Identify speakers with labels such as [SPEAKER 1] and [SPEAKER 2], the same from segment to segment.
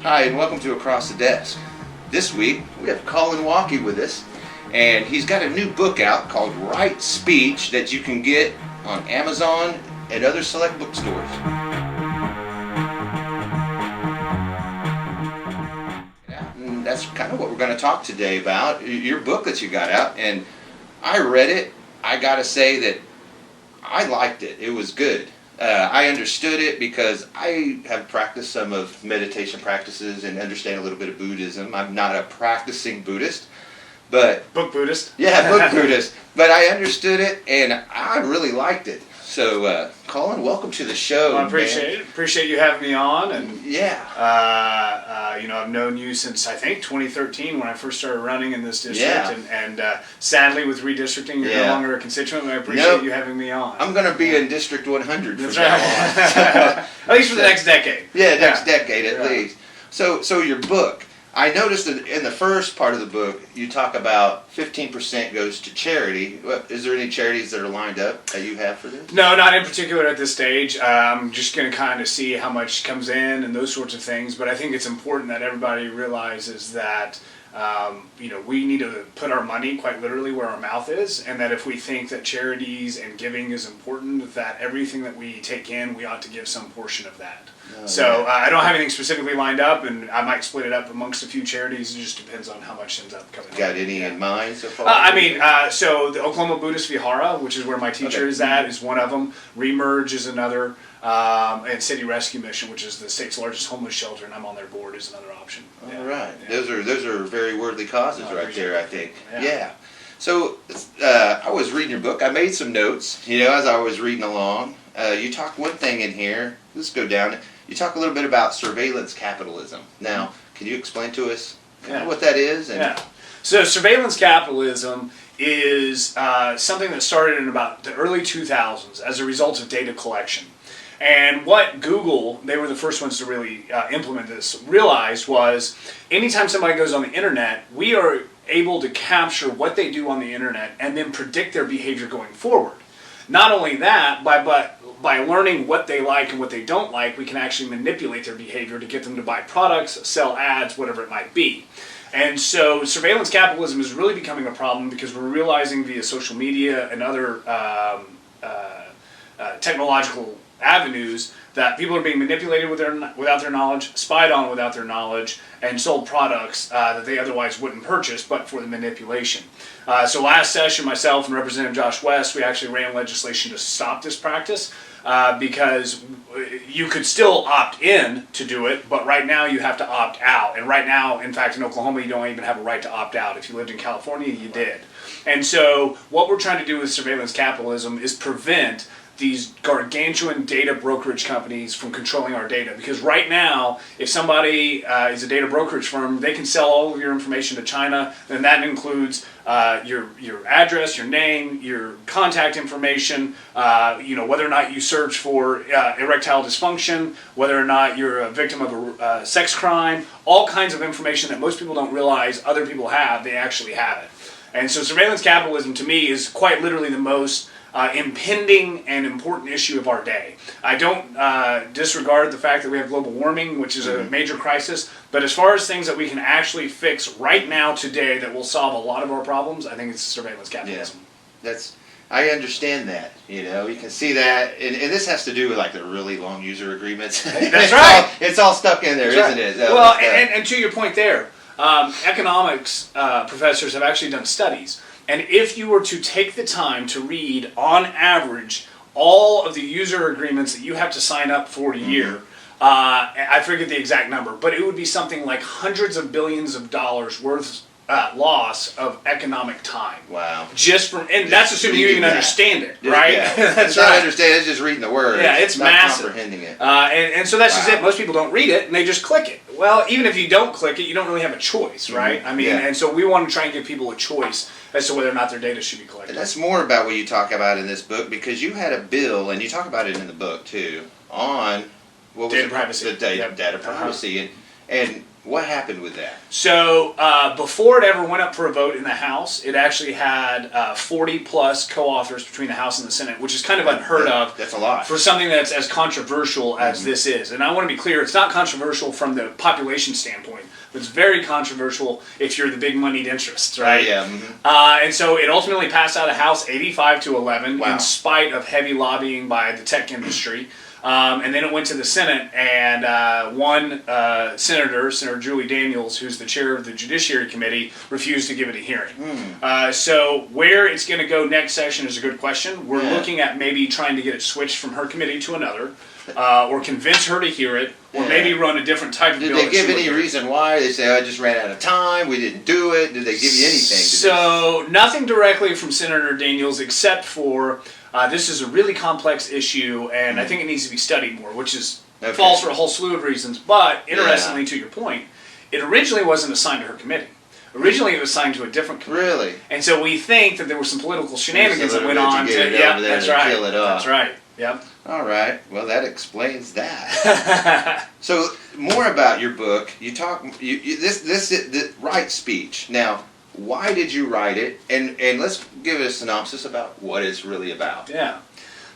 [SPEAKER 1] Hi, and welcome to Across the Desk. This week, we have Collin Walkie with us, and he's got a new book out called Right Speech that you can get on Amazon and other select bookstores. And that's kind of what we're going to talk today about, your book that you got out, and I read it. I got to say that I liked it. It was good. I understood it because I have practiced some of meditation practices and understand a little bit of Buddhism. I'm not a practicing Buddhist, but...
[SPEAKER 2] Book Buddhist?
[SPEAKER 1] Yeah, book Buddhist. But I understood it, and I really liked it. So, Collin, welcome to the show.
[SPEAKER 2] Well, I appreciate it. Appreciate you having me on. And
[SPEAKER 1] yeah.
[SPEAKER 2] I've known you since, I think, 2013 when I first started running in this district.
[SPEAKER 1] Yeah.
[SPEAKER 2] And sadly, with redistricting, you're no longer a constituent. I appreciate you having me on.
[SPEAKER 1] I'm going to be in District 100
[SPEAKER 2] That's
[SPEAKER 1] from now on.
[SPEAKER 2] At least for the next decade.
[SPEAKER 1] Yeah, next decade at least. So your book. I noticed that in the first part of the book, you talk about 15% goes to charity. Is there any charities that are lined up that you have for this?
[SPEAKER 2] No, not in particular at this stage. I'm just going to kind of see how much comes in and those sorts of things. But I think it's important that everybody realizes that we need to put our money quite literally where our mouth is, and that if we think that charities and giving is important, that everything that we take in, we ought to give some portion of that. I don't have anything specifically lined up, and I might split it up amongst a few charities. It just depends on how much ends up coming.
[SPEAKER 1] Got any in mind so far?
[SPEAKER 2] So the Oklahoma Buddhist Vihara, which is where my teacher is at, is one of them. Remerge is another. And City Rescue Mission, which is the state's largest homeless shelter, and I'm on their board, is another option.
[SPEAKER 1] All right. Yeah. Those are very worthy causes right there, I think. Yeah. So I was reading your book. I made some notes, as I was reading along. You talk one thing in here. Let's go down. You talk a little bit about surveillance capitalism. Now, can you explain to us what that is?
[SPEAKER 2] So surveillance capitalism is something that started in about the early 2000s as a result of data collection. And what Google, they were the first ones to really implement this, realized was anytime somebody goes on the internet, we are able to capture what they do on the internet and then predict their behavior going forward. Not only that, but by learning what they like and what they don't like, we can actually manipulate their behavior to get them to buy products, sell ads, whatever it might be. And so surveillance capitalism is really becoming a problem because we're realizing via social media and other technological avenues that people are being manipulated without their knowledge, spied on without their knowledge, and sold products that they otherwise wouldn't purchase but for the manipulation. So last session, myself and Representative Josh West, we actually ran legislation to stop this practice because you could still opt in to do it, but right now you have to opt out. And right now, in fact, in Oklahoma, you don't even have a right to opt out. If you lived in California, you did. And so what we're trying to do with surveillance capitalism is prevent these gargantuan data brokerage companies from controlling our data. Because right now, if somebody is a data brokerage firm, they can sell all of your information to China, and that includes your address, your name, your contact information, whether or not you search for erectile dysfunction, whether or not you're a victim of a sex crime, all kinds of information that most people don't realize other people have, they actually have it. And so surveillance capitalism, to me, is quite literally the most impending and important issue of our day. I don't disregard the fact that we have global warming, which is a major crisis, but as far as things that we can actually fix right now today that will solve a lot of our problems, I think it's surveillance capitalism.
[SPEAKER 1] Yeah. I understand that. You can see that, and this has to do with like the really long user agreements.
[SPEAKER 2] That's right.
[SPEAKER 1] It's all stuck in there, isn't it?
[SPEAKER 2] Well, and to your point there, economics professors have actually done studies. And if you were to take the time to read, on average, all of the user agreements that you have to sign up for a year, I forget the exact number, but it would be something like hundreds of billions of dollars worth loss of economic time.
[SPEAKER 1] Wow.
[SPEAKER 2] And that's assuming you even understand it, right?
[SPEAKER 1] Yeah.
[SPEAKER 2] That's
[SPEAKER 1] right.
[SPEAKER 2] right.
[SPEAKER 1] Understand, it's just reading the words.
[SPEAKER 2] Yeah, it's
[SPEAKER 1] not
[SPEAKER 2] massive.
[SPEAKER 1] Comprehending it.
[SPEAKER 2] And so that's just it. Most people don't read it, and they just click it. Well, even if you don't click it, you don't really have a choice, right? And so we want to try and give people a choice as to whether or not their data should be collected.
[SPEAKER 1] And that's more about what you talk about in this book, because you had a bill, and you talk about it in the book too, on
[SPEAKER 2] data privacy.
[SPEAKER 1] Data privacy. And What happened with that?
[SPEAKER 2] So before it ever went up for a vote in the House, it actually had 40 plus co-authors between the House and the Senate, which is kind of unheard of.
[SPEAKER 1] That's a lot.
[SPEAKER 2] For something that's as controversial as this is. And I want to be clear, it's not controversial from the population standpoint, but it's very controversial if you're the big moneyed interests, right?
[SPEAKER 1] Yeah.
[SPEAKER 2] And so it ultimately passed out of the House 85-11 in spite of heavy lobbying by the tech industry. And then it went to the Senate, and one senator, Senator Julie Daniels, who's the chair of the Judiciary Committee, refused to give it a hearing. So where it's going to go next session is a good question. We're looking at maybe trying to get it switched from her committee to another, or convince her to hear it, or maybe run a different type of bill.
[SPEAKER 1] Did they give any reason why? They say, I just ran out of time, we didn't do it. Did they give you anything?
[SPEAKER 2] So nothing directly from Senator Daniels except for this is a really complex issue, and I think it needs to be studied more, which is false for a whole slew of reasons. But interestingly, to your point, it originally wasn't assigned to her committee. Originally, it was assigned to a different committee.
[SPEAKER 1] Really?
[SPEAKER 2] And so we think that there were some political shenanigans that went on to
[SPEAKER 1] kill it off.
[SPEAKER 2] That's right. Yep.
[SPEAKER 1] All right. Well, that explains that. So, more about your book. You talk. This right speech. Now, why did you write it? And let's give it a synopsis about what it's really about.
[SPEAKER 2] Yeah.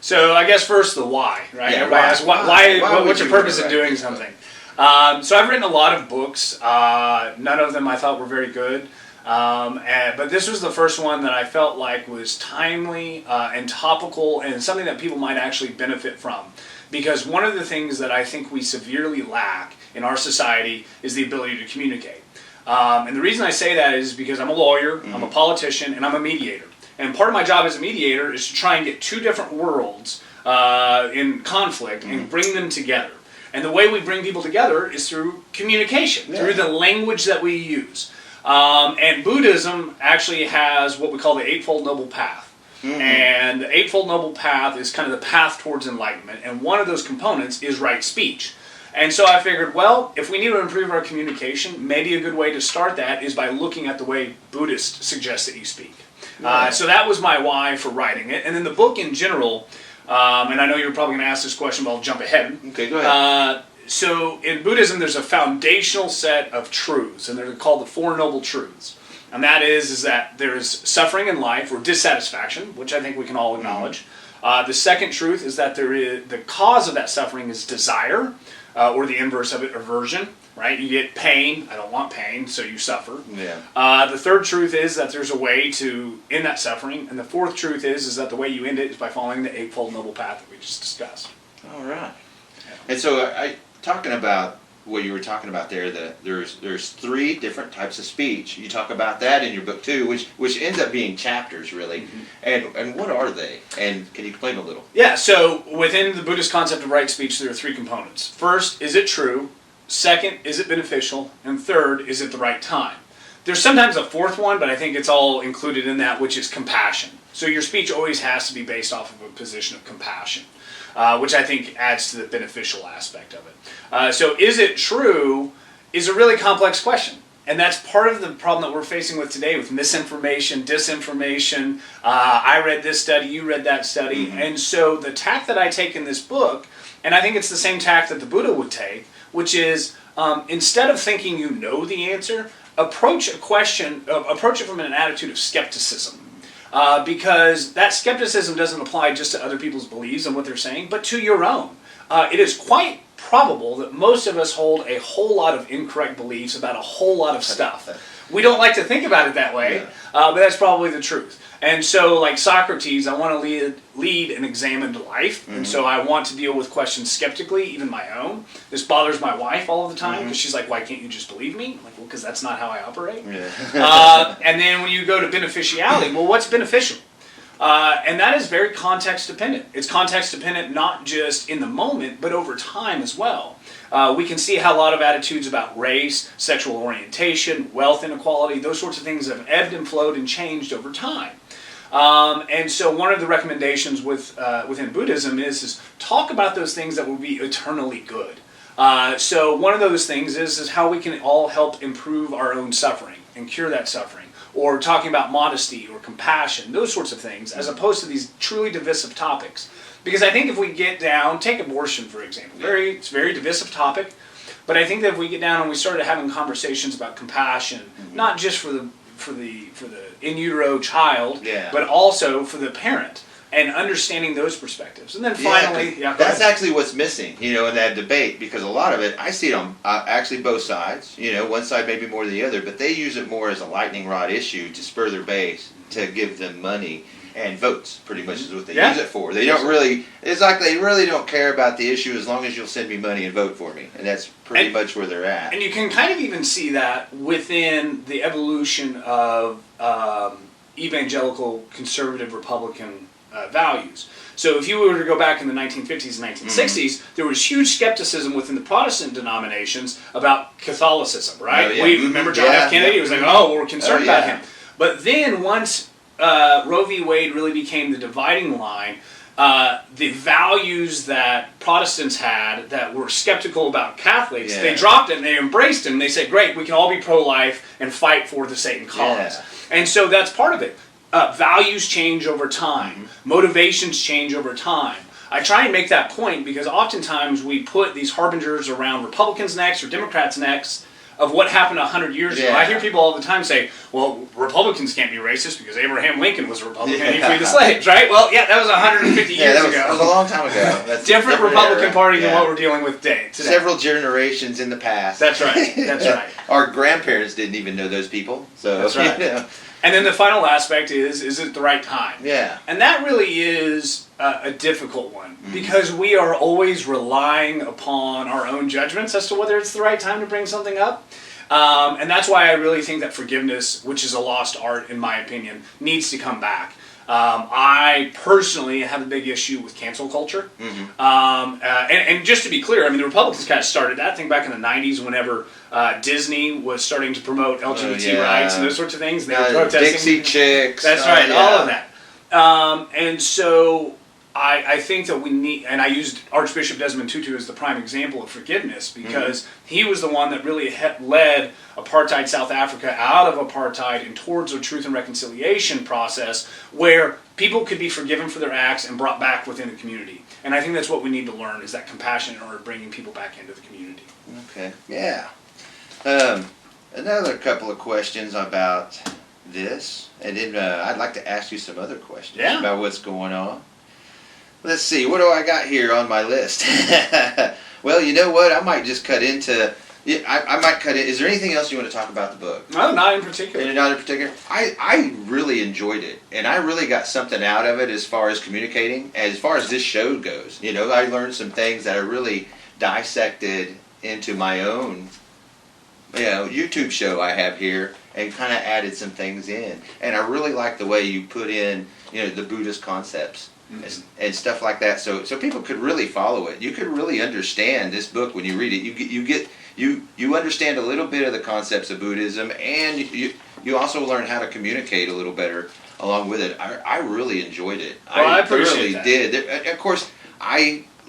[SPEAKER 2] So I guess first the why, right?
[SPEAKER 1] Yeah,
[SPEAKER 2] Everybody asks what's your purpose in doing something? So I've written a lot of books. None of them I thought were very good. But this was the first one that I felt like was timely and topical and something that people might actually benefit from. Because one of the things that I think we severely lack in our society is the ability to communicate. And the reason I say that is because I'm a lawyer, I'm a politician, and I'm a mediator. And part of my job as a mediator is to try and get two different worlds in conflict and bring them together. And the way we bring people together is through communication, through the language that we use. And Buddhism actually has what we call the Eightfold Noble Path. And the Eightfold Noble Path is kind of the path towards enlightenment. And one of those components is right speech. And so I figured, well, if we need to improve our communication, maybe a good way to start that is by looking at the way Buddhists suggest that you speak. So that was my why for writing it. And then the book in general, and I know you're probably going to ask this question, but I'll jump ahead.
[SPEAKER 1] Okay, go ahead.
[SPEAKER 2] So in Buddhism, there's a foundational set of truths, and they're called the Four Noble Truths. And that is that there is suffering in life, or dissatisfaction, which I think we can all acknowledge. The second truth is that the cause of that suffering is desire, or the inverse of it, aversion, right? You get pain. I don't want pain, so you suffer.
[SPEAKER 1] Yeah.
[SPEAKER 2] The third truth is that there's a way to end that suffering. And the fourth truth is that the way you end it is by following the Eightfold Noble Path that we just discussed.
[SPEAKER 1] All right. And so talking about what you were talking about there, there's three different types of speech. You talk about that in your book too, which ends up being chapters really. And what are they? And can you explain a little?
[SPEAKER 2] Yeah, so within the Buddhist concept of right speech, there are three components. First, is it true? Second, is it beneficial? And third, is it the right time? There's sometimes a fourth one, but I think it's all included in that, which is compassion. So your speech always has to be based off of a position of compassion. Which I think adds to the beneficial aspect of it. So is it true is a really complex question. And that's part of the problem that we're facing with today with misinformation, disinformation. I read this study, you read that study. And so the tack that I take in this book, and I think it's the same tack that the Buddha would take, which is instead of thinking you know the answer, approach a question, approach it from an attitude of skepticism. Because that skepticism doesn't apply just to other people's beliefs and what they're saying, but to your own. It is quite probable that most of us hold a whole lot of incorrect beliefs about a whole lot of stuff. We don't like to think about it that way, but that's probably the truth. And so, like Socrates, I want to lead an examined life, and so I want to deal with questions skeptically, even my own. This bothers my wife all the time, because she's like, why can't you just believe me? I'm like, well, because that's not how I operate. And then when you go to beneficiality, well, what's beneficial? And that is very context dependent. It's context dependent not just in the moment, but over time as well. We can see how a lot of attitudes about race, sexual orientation, wealth inequality, those sorts of things have ebbed and flowed and changed over time. And so one of the recommendations within Buddhism is talk about those things that will be eternally good. So one of those things is how we can all help improve our own suffering and cure that suffering. Or talking about modesty or compassion, those sorts of things, as opposed to these truly divisive topics. Because I think if we get down, take abortion for example, it's a very divisive topic. But I think that if we get down and we started having conversations about compassion, not just for the in utero child, but also for the parent, and understanding those perspectives. And then finally,
[SPEAKER 1] that's actually what's missing, in that debate, because a lot of it, I see it on actually both sides, one side maybe more than the other, but they use it more as a lightning rod issue to spur their base, to give them money and votes, pretty much is what they use it for. They don't really, it's like they really don't care about the issue as long as you'll send me money and vote for me. And that's pretty much where they're at.
[SPEAKER 2] And you can kind of even see that within the evolution of evangelical, conservative, Republican values. So if you were to go back in the 1950s and 1960s, there was huge skepticism within the Protestant denominations about Catholicism, right? We remember John F. Kennedy was like, we're concerned about him. But then once Roe v. Wade really became the dividing line, the values that Protestants had that were skeptical about Catholics, they dropped it and they embraced them. They said, great, we can all be pro-life and fight for the same cause. And so that's part of it. Values change over time. Motivations change over time. I try and make that point because oftentimes we put these harbingers around Republicans' necks or Democrats' necks of what happened 100 years ago. I hear people all the time say, well, Republicans can't be racist because Abraham Lincoln was a Republican and he freed the slaves, right? Well, that was 150 years ago.
[SPEAKER 1] That was a long time ago. That's
[SPEAKER 2] different Republican Party than what we're dealing with today.
[SPEAKER 1] Several generations in the past.
[SPEAKER 2] That's right. That's right.
[SPEAKER 1] Our grandparents didn't even know those people. So
[SPEAKER 2] that's right. And then the final aspect is it the right time?
[SPEAKER 1] Yeah.
[SPEAKER 2] And that really is a difficult one because we are always relying upon our own judgments as to whether it's the right time to bring something up. And that's why I really think that forgiveness, which is a lost art in my opinion, needs to come back. I personally have a big issue with cancel culture. And just to be clear, I mean, the Republicans kind of started that thing back in the 90s whenever Disney was starting to promote LGBT rights and those sorts of things. They were protesting.
[SPEAKER 1] Dixie Chicks.
[SPEAKER 2] That's right, all of that. And so I think that we need, and I used Archbishop Desmond Tutu as the prime example of forgiveness because he was the one that really led apartheid South Africa out of apartheid and towards a truth and reconciliation process where people could be forgiven for their acts and brought back within the community. And I think that's what we need to learn is that compassion in order to bringing people back into the community.
[SPEAKER 1] Okay, yeah. Another couple of questions about this, and then I'd like to ask you some other questions about what's going on. Let's see, what do I got here on my list? Well, you know what? I might just cut into... I might cut in. Is there anything else you want to talk about the book?
[SPEAKER 2] No, not in particular.
[SPEAKER 1] Not in particular? I really enjoyed it, and I really got something out of it as far as communicating. As far as this show goes, I learned some things that I really dissected into my own YouTube show I have here and kind of added some things in. And I really like the way you put in, the Buddhist concepts and stuff like that. So people could really follow it. You could really understand this book when you read it. You understand a little bit of the concepts of Buddhism, and you also learn how to communicate a little better along with it. I really enjoyed it.
[SPEAKER 2] Well, I
[SPEAKER 1] really
[SPEAKER 2] that.
[SPEAKER 1] did. Of course,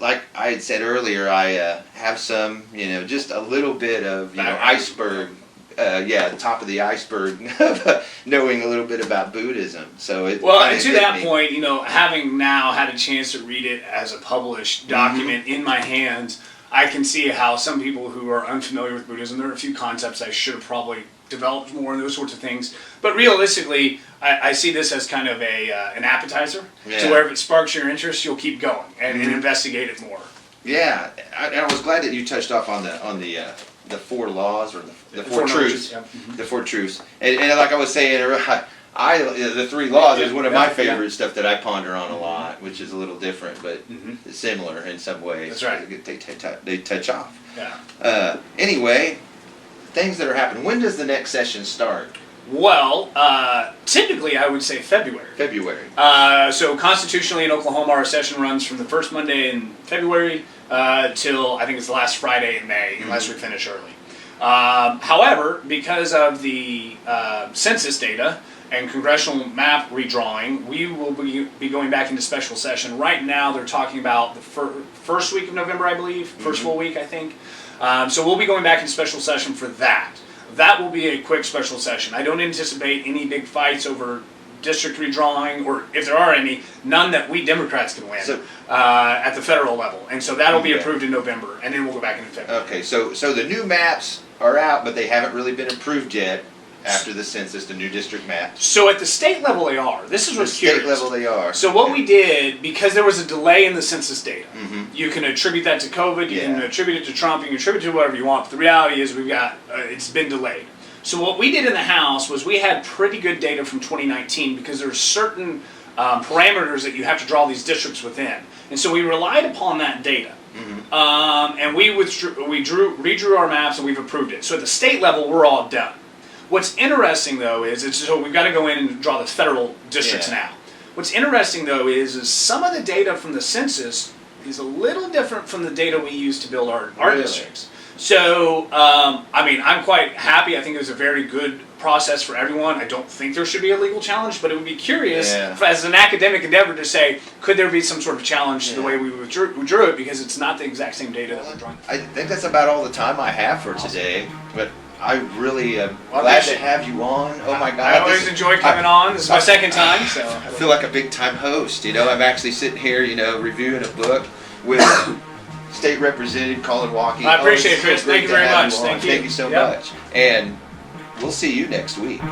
[SPEAKER 1] like I had said earlier, I have some, just a little bit of, iceberg, the top of the iceberg of knowing a little bit about Buddhism. So and
[SPEAKER 2] to that point, having now had a chance to read it as a published document in my hands, I can see how some people who are unfamiliar with Buddhism, there are a few concepts I should have probably developed more and those sorts of things. But realistically, I see this as kind of an appetizer to where if it sparks your interest, you'll keep going and investigate it more. Yeah,
[SPEAKER 1] I was glad that you touched off on the 4 laws or the 4 truths. The 4 truths. And like I was saying, the 3 laws is one of my favorite stuff that I ponder on a lot, which is a little different, but similar in some ways.
[SPEAKER 2] That's right.
[SPEAKER 1] They touch off.
[SPEAKER 2] Yeah.
[SPEAKER 1] Anyway, things that are happening. When does the next session start?
[SPEAKER 2] Well, typically I would say February. So constitutionally in Oklahoma, our session runs from the first Monday in February till I think it's the last Friday in May, unless we finish early. However, because of the census data and congressional map redrawing, we will be going back into special session. Right now, they're talking about the first week of November, I believe, first full week, I think. So we'll be going back into special session for that. That will be a quick special session. I don't anticipate any big fights over district redrawing, or if there are any, none that we Democrats can win. at the federal level, and so that'll be
[SPEAKER 1] Okay.
[SPEAKER 2] approved in November, and then we'll go back in February.
[SPEAKER 1] Okay, so the new maps are out, but they haven't really been approved yet after the census, the new district maps.
[SPEAKER 2] So at the state level they are. This is
[SPEAKER 1] The
[SPEAKER 2] what's
[SPEAKER 1] state
[SPEAKER 2] curious.
[SPEAKER 1] level they are.
[SPEAKER 2] So what we did, because there was a delay in the census data,
[SPEAKER 1] Mhm.
[SPEAKER 2] you can attribute that to COVID, you can
[SPEAKER 1] Yeah.
[SPEAKER 2] attribute it to Trump, you can attribute it to whatever you want, but the reality is we've got, it's been delayed. So what we did in the House was we had pretty good data from 2019 because there are certain parameters that you have to draw these districts within. And so we relied upon that data. And we redrew our maps and we've approved it. So at the state level, we're all done. What's interesting though is, so we've got to go in and draw the federal districts
[SPEAKER 1] Yeah.
[SPEAKER 2] now. What's interesting though is some of the data from the census is a little different from the data we use to build our
[SPEAKER 1] Really?
[SPEAKER 2] districts. So, I mean, I'm quite happy. I think it was a very good process for everyone. I don't think there should be a legal challenge, but it would be curious as an academic endeavor to say, could there be some sort of challenge to the way we drew it, because it's not the exact same data that we're drawing.
[SPEAKER 1] I think that's about all the time I have for today, but I really am
[SPEAKER 2] Well,
[SPEAKER 1] glad
[SPEAKER 2] appreciate
[SPEAKER 1] to have you on. Oh my God.
[SPEAKER 2] I always enjoy coming on. This is my second time, so.
[SPEAKER 1] I feel like a big time host. You know, I'm actually sitting here, you know, reviewing a book with State Representative Collin Walkie.
[SPEAKER 2] I appreciate it,
[SPEAKER 1] it's so
[SPEAKER 2] Chris.
[SPEAKER 1] great
[SPEAKER 2] Thank you
[SPEAKER 1] to
[SPEAKER 2] very
[SPEAKER 1] have
[SPEAKER 2] much.
[SPEAKER 1] on.
[SPEAKER 2] Thank you.
[SPEAKER 1] Thank you so
[SPEAKER 2] Yep.
[SPEAKER 1] much. And we'll see you next week.